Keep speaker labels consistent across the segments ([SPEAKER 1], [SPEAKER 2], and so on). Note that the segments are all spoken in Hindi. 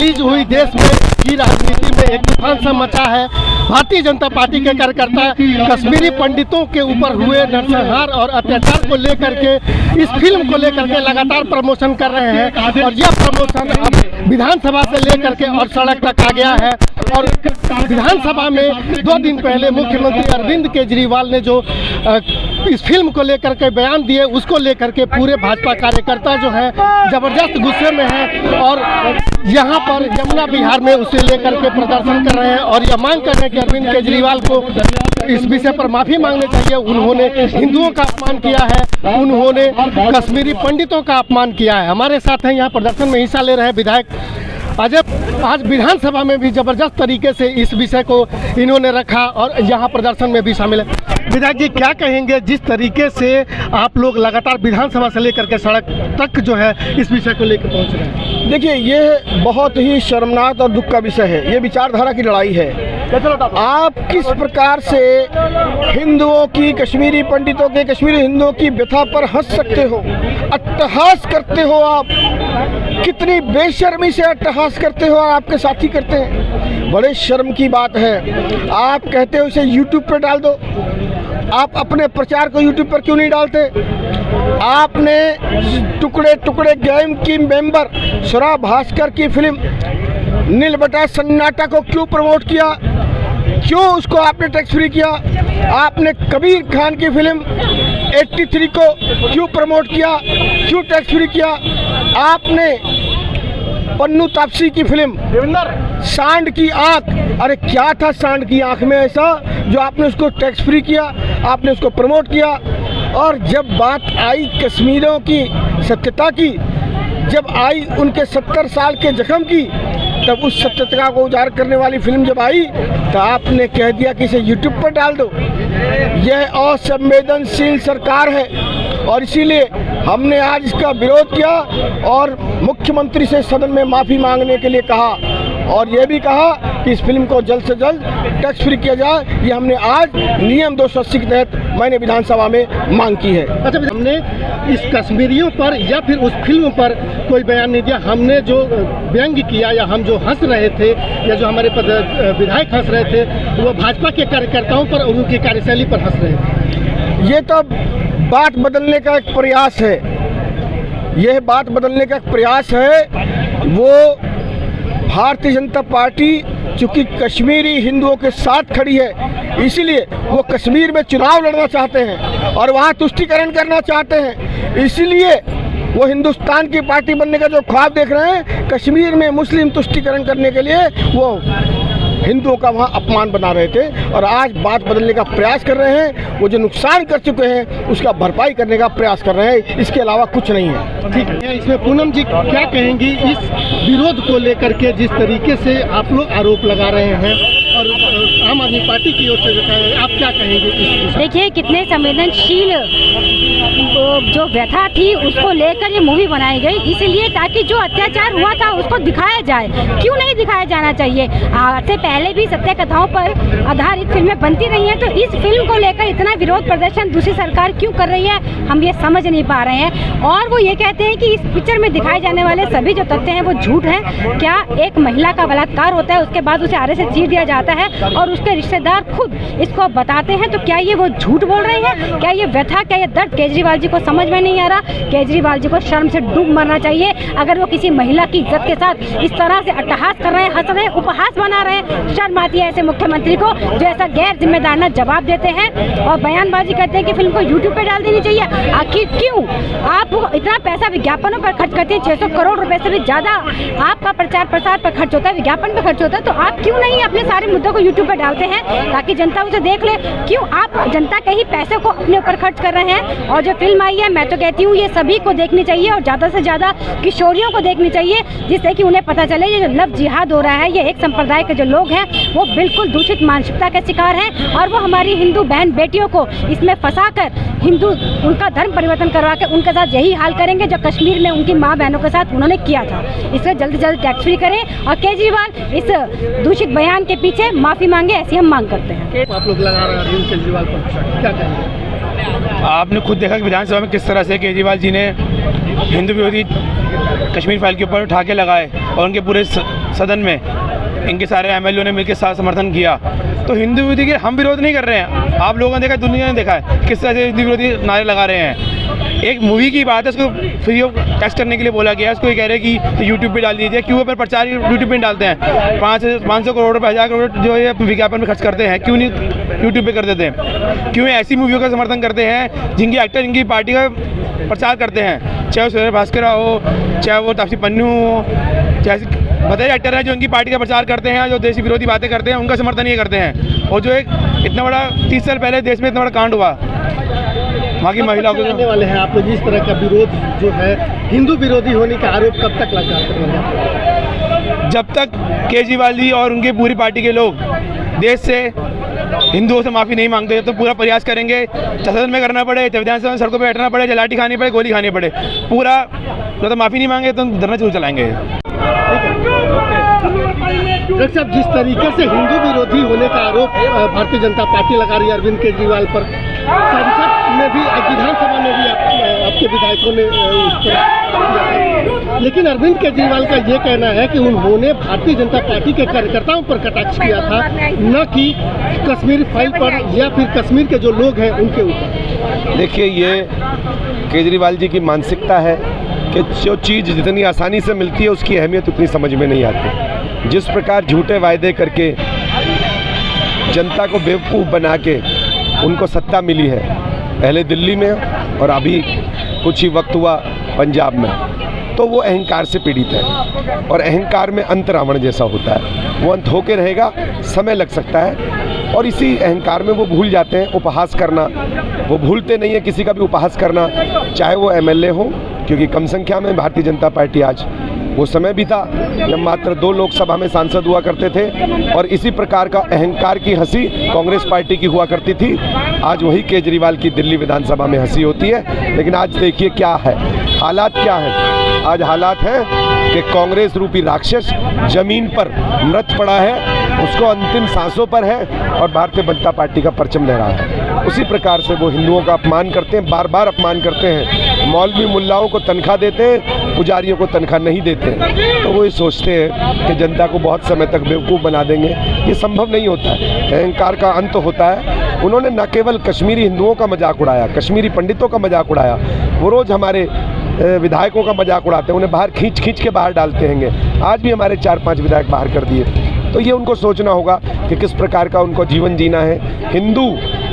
[SPEAKER 1] रिलीज हुई देश में की राजनीति में एक तूफान सा मचा है। भारतीय जनता पार्टी के कार्यकर्ता कश्मीरी पंडितों के ऊपर हुए नरसंहार और अत्याचार को लेकर के इस फिल्म को लेकर के लगातार प्रमोशन कर रहे हैं और यह प्रमोशन अब विधानसभा से लेकर के और सड़क तक आ गया है। और विधानसभा में 2 दिन पहले मुख्यमंत्री अरविंद केजरीवाल ने जो इस फिल्म को लेकर के बयान दिए, उसको लेकर के पूरे भाजपा कार्यकर्ता जो है जबरदस्त गुस्से में हैं और यहाँ पर यमुना बिहार में उसे लेकर के प्रदर्शन कर रहे हैं और यह मांग कर रहे हैं कि अरविंद केजरीवाल को इस विषय पर माफ़ी मांगनी चाहिए। उन्होंने हिंदुओं का अपमान किया है, उन्होंने कश्मीरी पंडितों का अपमान किया है। हमारे साथ हैं यहाँ प्रदर्शन में हिस्सा ले रहे विधायक आज विधानसभा में भी जबरदस्त तरीके से इस विषय को इन्होंने रखा और यहाँ प्रदर्शन में भी शामिल है। विधायक जी, क्या कहेंगे जिस तरीके से आप लोग लगातार विधानसभा से लेकर के सड़क तक जो है इस विषय को लेकर पहुँच रहे हैं?
[SPEAKER 2] देखिए, ये बहुत ही शर्मनाक और दुख का विषय है। ये विचारधारा की लड़ाई है। आप किस प्रकार से हिंदुओं की, कश्मीरी पंडितों के, कश्मीरी हिंदुओं की व्यथा पर हंस सकते हो, अट्टहास करते हो। आप कितनी बेशर्मी से अट्टहास करते हो और आपके साथी करते हैं। बड़े शर्म की बात है। आप कहते हो इसे यूट्यूब पर डाल दो, आप अपने प्रचार को यूट्यूब पर क्यों नहीं डालते? आपने टुकड़े टुकड़े गैंग की मेंबर स्वरा भास्कर की फिल्म नील बटा सन्नाटा को क्यों प्रमोट किया? क्यों उसको आपने टैक्स फ्री किया? आपने कबीर खान की फिल्म 83 को क्यों प्रमोट किया? क्यों टैक्स फ्री किया? आपने पन्नू तापसी की फिल्म सांड की आंख, अरे क्या था सांड की आंख में ऐसा जो आपने उसको टैक्स फ्री किया, आपने उसको प्रमोट किया? और जब बात आई कश्मीरियों की सत्यता की, जब आई उनके 70 साल के जख्म की, तब उस सत्यता को उजागर करने वाली फिल्म जब आई तो आपने कह दिया कि इसे यूट्यूब पर डाल दो। यह असंवेदनशील सरकार है और इसीलिए हमने आज इसका विरोध किया और मुख्यमंत्री से सदन में माफ़ी मांगने के लिए कहा और यह भी कहा कि इस फिल्म को जल्द से जल्द टैक्स फ्री किया जाए। ये हमने आज नियम 280 के तहत मैंने विधानसभा में मांग की है।
[SPEAKER 1] अच्छा, हमने इस कश्मीरियों पर या फिर उस फिल्म पर कोई बयान नहीं दिया। हमने जो व्यंग्य किया या हम जो हंस रहे थे या जो हमारे विधायक हंस रहे थे, वो भाजपा के कार्यकर्ताओं पर और उनकी कार्यशैली पर हंस रहे थे।
[SPEAKER 2] ये तो बात बदलने का एक प्रयास है। यह बात बदलने का एक प्रयास है। वो भारतीय जनता पार्टी चूँकि कश्मीरी हिंदुओं के साथ खड़ी है, इसलिए वो कश्मीर में चुनाव लड़ना चाहते हैं और वहाँ तुष्टीकरण करना चाहते हैं। इसलिए वो हिंदुस्तान की पार्टी बनने का जो ख्वाब देख रहे हैं, कश्मीर में मुस्लिम तुष्टीकरण करने के लिए वो हिंदुओं का वहाँ अपमान बना रहे थे और आज बात बदलने का प्रयास कर रहे हैं। वो जो नुकसान कर चुके हैं उसका भरपाई करने का प्रयास कर रहे हैं, इसके अलावा कुछ नहीं है।
[SPEAKER 1] ठीक है, इसमें पूनम जी क्या कहेंगी इस विरोध को लेकर के जिस तरीके से आप लोग आरोप लगा रहे हैं और आम आदमी पार्टी की ओर से आप क्या कहेंगे?
[SPEAKER 3] देखिए, कितने संवेदनशील जो व्यथा थी उसको लेकर ये मूवी बनाई गई, इसलिए ताकि जो अत्याचार हुआ था उसको दिखाया जाए। क्यों नहीं दिखाया जाना चाहिए? से पहले भी सत्य कथाओं पर आधारित फिल्में बनती रही हैं, तो इस फिल्म को लेकर इतना विरोध प्रदर्शन दूसरी सरकार क्यों कर रही है, हम ये समझ नहीं पा रहे हैं। और वो ये कहते हैं कि इस पिक्चर में दिखाए जाने वाले सभी जो तथ्य हैं वो झूठ हैं। क्या एक महिला का बलात्कार होता है, उसके बाद उसे आरे से चीर दिया जाता है और उसके रिश्तेदार खुद इसको बताते हैं, तो क्या ये वो झूठ बोल रहे हैं? क्या ये व्यथा, क्या ये दर्द केजरीवाल जी को समझ में नहीं आ रहा? केजरीवाल जी को शर्म से डूब मरना चाहिए। अगर वो किसी महिला की इज्जत के साथ इस तरह से अट्टहास कर रहे हैं, हंस रहे हैं, उपहास बना रहे हैं, शर्म आती है ऐसे मुख्यमंत्री को जो ऐसा गैर जिम्मेदाराना जवाब देते हैं और बयानबाजी करते हैं कि फिल्म को यूट्यूब पे डाल देनी चाहिए। आखिर क्यों? आप इतना पैसा विज्ञापनों पर खर्च करते हैं, 600 करोड़ रुपए से भी ज्यादा आपका प्रचार प्रसार पर खर्च होता है, विज्ञापन पर खर्च होता है, तो आप क्यों नहीं अपने सारे मुद्दों को यूट्यूब पर डालते हैं ताकि जनता उसे देख ले? क्यों आप जनता के ही पैसे को अपने ऊपर खर्च कर रहे हैं? और जो फिल्म आई है, मैं तो कहती हूँ ये सभी को देखनी चाहिए और ज्यादा से ज्यादा किशोरियों को देखनी चाहिए, जिससे कि उन्हें पता चले ये जो लव जिहाद हो रहा है, ये एक संप्रदाय के जो लोग हैं वो बिल्कुल दूषित मानसिकता के शिकार हैं और वो हमारी हिंदू बहन बेटियों को इसमें फंसाकर हिंदू उनका धर्म परिवर्तन करवा के उनके साथ यही हाल करेंगे जो कश्मीर में उनकी माँ बहनों के साथ उन्होंने किया था। इससे जल्द से जल्द टैक्स फ्री करें और केजरीवाल इस दूषित बयान के पीछे माफी मांगे, ऐसी हम मांग करते हैं।
[SPEAKER 1] आप लोग लगा रहे हैं केजरीवाल पर, क्या कहेंगे?
[SPEAKER 4] आपने खुद देखा कि विधानसभा में किस तरह से केजरीवाल जी ने हिंदू विरोधी कश्मीर फाइल के ऊपर ठाके लगाए और उनके पूरे सदन में इनके सारे एमएलए ने मिलकर साथ समर्थन किया। तो हिंदू विरोधी के हम विरोध नहीं कर रहे हैं, आप लोगों ने देखा, दुनिया ने देखा है किस तरह से हिंदू विरोधी नारे लगा रहे हैं। एक मूवी की बात है, उसको फ्री ऑफ टेस्ट करने के लिए बोला गया है, उसको ये कह रहे हैं कि यूट्यूब पे डाल दीजिए। क्यों पर प्रचार यूट्यूब पे डालते हैं? 500 करोड़ रुपये 1000 करोड़ जो है विज्ञापन में खर्च करते हैं, क्यों नहीं यूट्यूब पे कर देते हैं? क्यों ऐसी मूवियों का समर्थन करते हैं जिनकी एक्टर इनकी पार्टी का प्रचार करते हैं? चाहे वो सूर्य भास्कर हो, चाहे वो तापसी पन्नू हो, चाहे बताइए एक्टर हैं जो उनकी पार्टी का प्रचार करते हैं, जो देश विरोधी बातें करते हैं, उनका समर्थन ये करते हैं। और जो एक इतना बड़ा 30 साल पहले देश में इतना बड़ा कांड हुआ वहाँ की महिलाओं को
[SPEAKER 1] करने वाले हैं आप लोग, इस तरह का विरोध जो है हिंदू विरोधी होने का आरोप कब तक लगाते रहेंगे?
[SPEAKER 4] जब तक केजरीवाल जी और उनकी पूरी पार्टी के लोग देश से हिंदुओं से माफ़ी नहीं मांगते तो पूरा प्रयास करेंगे, सदन में करना पड़े, विधानसभा में सड़कों पर बैठना पड़े, लाठी खानी पड़े, गोली खानी पड़े, पूरा तो माफ़ी नहीं मांगे तो धरना जरूर चलाएंगे।
[SPEAKER 1] डॉक्टर साहब, जिस तरीके से हिंदू विरोधी होने का आरोप भारतीय जनता पार्टी लगा रही है अरविंद केजरीवाल पर, संसद में भी, विधानसभा में भी आपके विधायकों ने उस पर किया, लेकिन अरविंद केजरीवाल का ये कहना है कि उन्होंने भारतीय जनता पार्टी के कार्यकर्ताओं पर कटाक्ष किया था, न कि कश्मीर फाइल पर या फिर कश्मीर के जो लोग हैं उनके ऊपर।
[SPEAKER 5] देखिए, ये केजरीवाल जी की मानसिकता है कि जो चीज़ जितनी आसानी से मिलती है उसकी अहमियत उतनी समझ में नहीं आती। जिस प्रकार झूठे वायदे करके जनता को बेवकूफ़ बना के उनको सत्ता मिली है, पहले दिल्ली में और अभी कुछ ही वक्त हुआ पंजाब में, तो वो अहंकार से पीड़ित है और अहंकार में अंत रावण जैसा होता है, वो अंत होके रहेगा, समय लग सकता है। और इसी अहंकार में वो भूल जाते हैं उपहास करना, वो भूलते नहीं है किसी का भी उपहास करना, चाहे वो एमएलए हो, क्योंकि कम संख्या में भारतीय जनता पार्टी आज, वो समय भी था जब मात्र 2 लोकसभा में सांसद हुआ करते थे और इसी प्रकार का अहंकार की हंसी कांग्रेस पार्टी की हुआ करती थी। आज वही केजरीवाल की दिल्ली विधानसभा में हंसी होती है। लेकिन आज देखिए क्या है, हालात क्या है। आज हालात है कि कांग्रेस रूपी राक्षस जमीन पर मृत पड़ा है, उसको अंतिम सांसों पर है और भारतीय जनता पार्टी का परचम लहरा है। उसी प्रकार से वो हिंदुओं का अपमान करते हैं, बार बार अपमान करते हैं। मौलवी मुल्लाओं को तनख्वाह देते हैं, पुजारियों को तनख्वाह नहीं देते हैं। तो वो ये सोचते हैं कि जनता को बहुत समय तक बेवकूफ़ बना देंगे। ये संभव नहीं होता है, अहंकार का अंत होता है। उन्होंने न केवल कश्मीरी हिंदुओं का मजाक उड़ाया, कश्मीरी पंडितों का मजाक उड़ाया, वो रोज़ हमारे विधायकों का मजाक उड़ाते हैं, उन्हें बाहर खींच खींच के बाहर डालते हैं। आज भी हमारे 4-5 विधायक बाहर कर दिए। तो ये उनको सोचना होगा कि किस प्रकार का उनको जीवन जीना है। हिंदू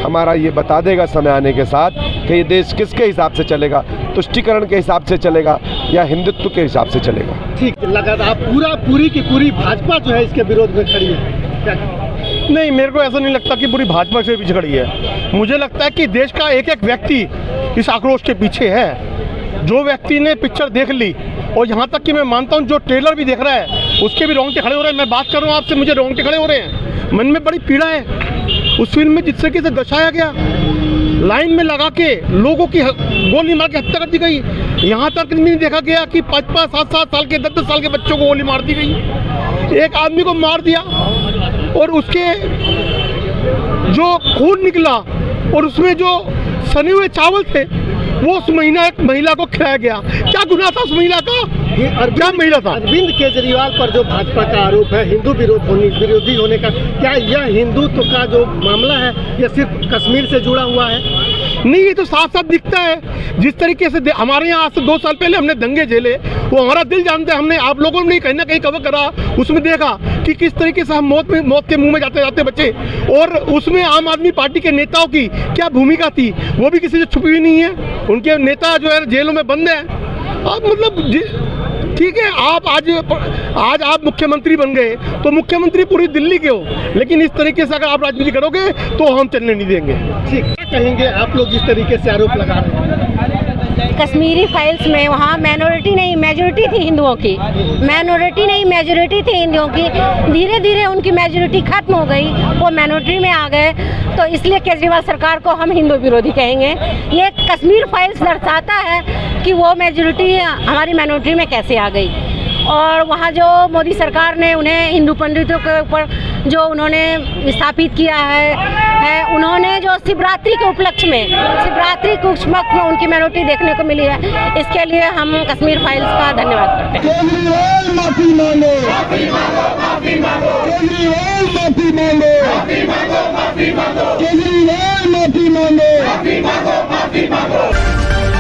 [SPEAKER 5] हमारा ये बता देगा समय आने के साथ कि ये देश किसके हिसाब से चलेगा, तुष्टिकरण के हिसाब से चलेगा या हिंदुत्व के हिसाब से चलेगा।
[SPEAKER 1] ठीक, लगातार पूरी की पूरी भाजपा जो है इसके विरोध में खड़ी है।
[SPEAKER 2] नहीं, मेरे को ऐसा नहीं लगता कि पूरी भाजपा से पीछे खड़ी है। मुझे लगता है कि देश का एक एक व्यक्ति इस आक्रोश के पीछे है। जो व्यक्ति ने पिक्चर देख ली और यहाँ तक कि मैं मानता हूँ जो ट्रेलर भी देख रहा है उसके भी रोंगटे खड़े हो रहे हैं। मैं बात कर रहा हूँ आपसे, मुझे रोंगटे खड़े हो रहे हैं, मन में बड़ी पीड़ा है। उस फिल्म में जिस तरीके से दर्शाया गया, लाइन में लगा के लोगों की गोली मार के हत्या कर दी गई। यहाँ तक नहीं देखा गया कि 5-5, 7-7 साल के 10-10 साल के बच्चों को गोली मार दी गई। एक आदमी को मार दिया और उसके जो खून निकला और उसमें जो सने हुए चावल थे वो उस महिला को खिलाया गया। क्या गुनाह था उस महिला का? क्या महिला था?
[SPEAKER 1] अरविंद केजरीवाल पर जो भाजपा का आरोप है हिंदू विरोधी होने का, क्या यह हिंदुत्व का जो मामला है यह सिर्फ कश्मीर से जुड़ा हुआ है?
[SPEAKER 2] नहीं, ये तो साफ साफ दिखता है। जिस तरीके से हमारे यहाँ आज से 2 साल पहले हमने दंगे झेले, वो हमारा दिल जानता है। हमने, आप लोगों ने कहीं ना कहीं कवर करा, उसमें देखा कि किस तरीके से हम मौत के मुंह में जाते जाते बचे। और उसमें आम आदमी पार्टी के नेताओं की क्या भूमिका थी वो भी किसी से छुपी हुई नहीं है। उनके नेता जो है जेलों में बंद है। अब मतलब ठीक है, आज आप मुख्यमंत्री बन गए तो मुख्यमंत्री पूरी दिल्ली के हो, लेकिन इस तरीके से अगर आप राजनीति करोगे तो हम चलने नहीं देंगे।
[SPEAKER 1] ठीक, क्या कहेंगे आप लोग जिस तरीके से आरोप लगा रहे हैं?
[SPEAKER 3] कश्मीरी फाइल्स में वहाँ माइनॉरिटी नहीं मेजॉरिटी थी हिंदुओं की, माइनॉरिटी नहीं मेजॉरिटी थी हिंदुओं की। धीरे धीरे उनकी मेजॉरिटी खत्म हो गई, वो माइनॉरिटी में आ गए। तो इसलिए केजरीवाल सरकार को हम हिंदू विरोधी कहेंगे। ये कश्मीर फाइल्स दर्शाता है कि वो मेजॉरिटी हमारी माइनॉरिटी में कैसे आ गई।
[SPEAKER 6] और वहाँ जो मोदी सरकार ने उन्हें हिंदू पंडितों के ऊपर जो उन्होंने स्थापित किया है उन्होंने जो शिवरात्रि के उपलक्ष्य में शिवरात्रि के उपलक्ष्य में उनकी मिनोरिटी देखने को मिली है, इसके लिए हम कश्मीर फाइल्स का धन्यवाद करते हैं।
[SPEAKER 2] केजरीवाल माफी मांगो, केजरीवाल माफी मांगो, केजरीवाल माफी मांगो।